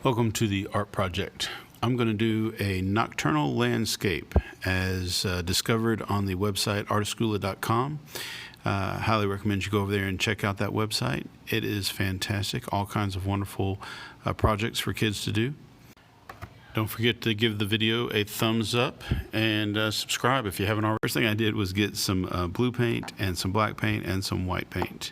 Welcome to the art project. I'm going to do a nocturnal landscape as discovered on the website artescuola.com. Highly recommend you go over there and check out that website. It is fantastic. All kinds of wonderful projects for kids to do. Don't forget to give the video a thumbs up and subscribe if you haven't already. First thing I did was get some blue paint and some black paint and some white paint.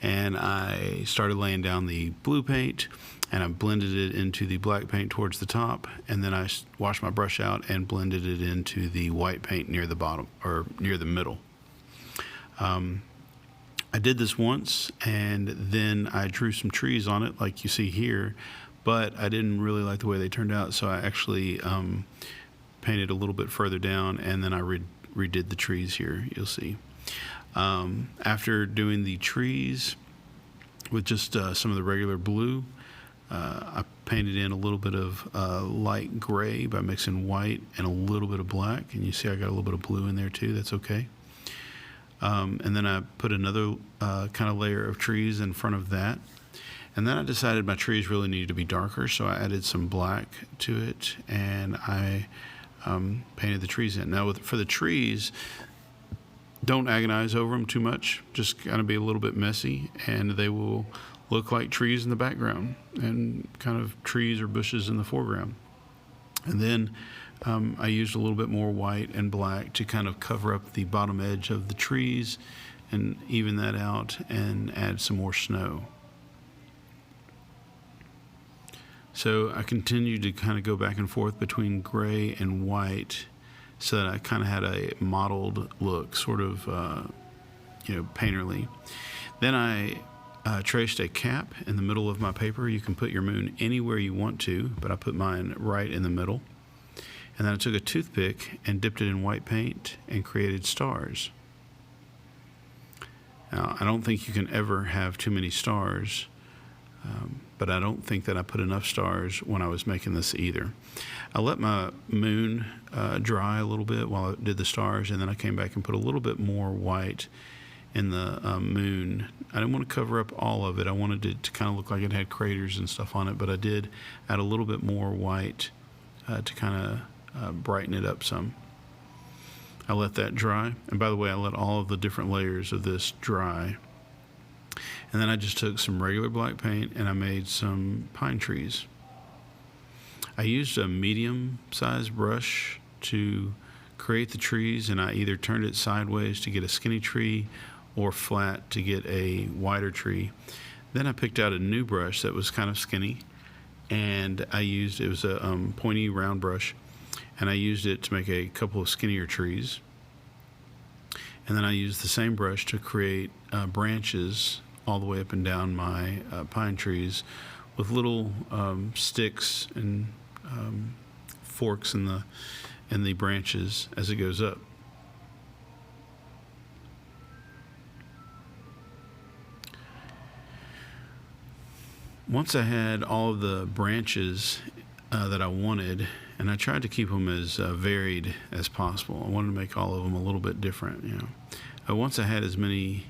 And I started laying down the blue paint and I blended it into the black paint towards the top, and then I washed my brush out and blended it into the white paint near the bottom, or near the middle. I did this once, and then I drew some trees on it like you see here, but I didn't really like the way they turned out, so I actually painted a little bit further down, and then I redid the trees here, you'll see. After doing the trees with just some of the regular blue, I painted in a little bit of light gray by mixing white and a little bit of black, and you see I got a little bit of blue in there too. That's okay. And then I put another kind of layer of trees in front of that, and then I decided my trees really needed to be darker, so I added some black to it, and I painted the trees in. Now for the trees, don't agonize over them too much, just kind of be a little bit messy, and they will look like trees in the background and kind of trees or bushes in the foreground. And then I used a little bit more white and black to kind of cover up the bottom edge of the trees and even that out and add some more snow. So I continued to kind of go back and forth between gray and white so that I kind of had a mottled look, sort of, painterly. Then I traced a cap in the middle of my paper. You can put your moon anywhere you want to, but I put mine right in the middle. And then I took a toothpick and dipped it in white paint and created stars. Now, I don't think you can ever have too many stars, but I don't think that I put enough stars when I was making this either. I let my moon dry a little bit while I did the stars, and then I came back and put a little bit more white in the moon. I didn't want to cover up all of it. I wanted it to kind of look like it had craters and stuff on it, but I did add a little bit more white to kind of brighten it up some. I let that dry, and by the way, I let all of the different layers of this dry. And then I just took some regular black paint and I made some pine trees. I used a medium-sized brush to create the trees, and I either turned it sideways to get a skinny tree or flat to get a wider tree. Then I picked out a new brush that was kind of skinny, and it was a pointy round brush, and I used it to make a couple of skinnier trees. And then I used the same brush to create branches all the way up and down my pine trees with little sticks and forks in the branches as it goes up. Once I had all of the branches that I wanted, and I tried to keep them as varied as possible. I wanted to make all of them a little bit different, Once I had as many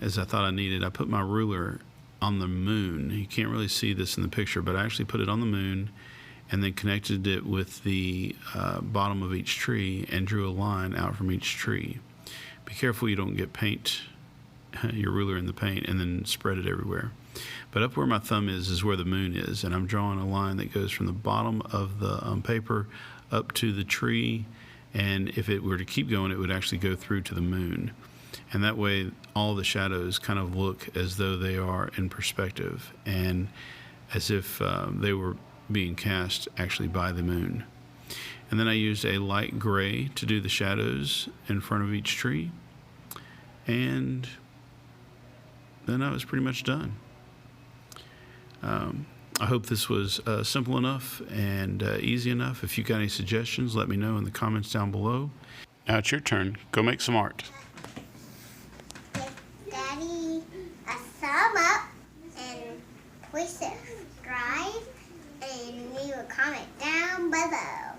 as I thought I needed, I put my ruler on the moon. You can't really see this in the picture, but I actually put it on the moon and then connected it with the bottom of each tree and drew a line out from each tree. Be careful you don't get your ruler in the paint and then spread it everywhere. But up where my thumb is where the moon is, and I'm drawing a line that goes from the bottom of the paper up to the tree, and if it were to keep going, it would actually go through to the moon. And that way all the shadows kind of look as though they are in perspective and as if they were being cast actually by the moon. And then I used a light gray to do the shadows in front of each tree, and then I was pretty much done. I hope this was simple enough and easy enough. If you got any suggestions, let me know in the comments down below. Now it's your turn. Go make some art. Give Daddy a thumb up and please subscribe and leave a comment down below.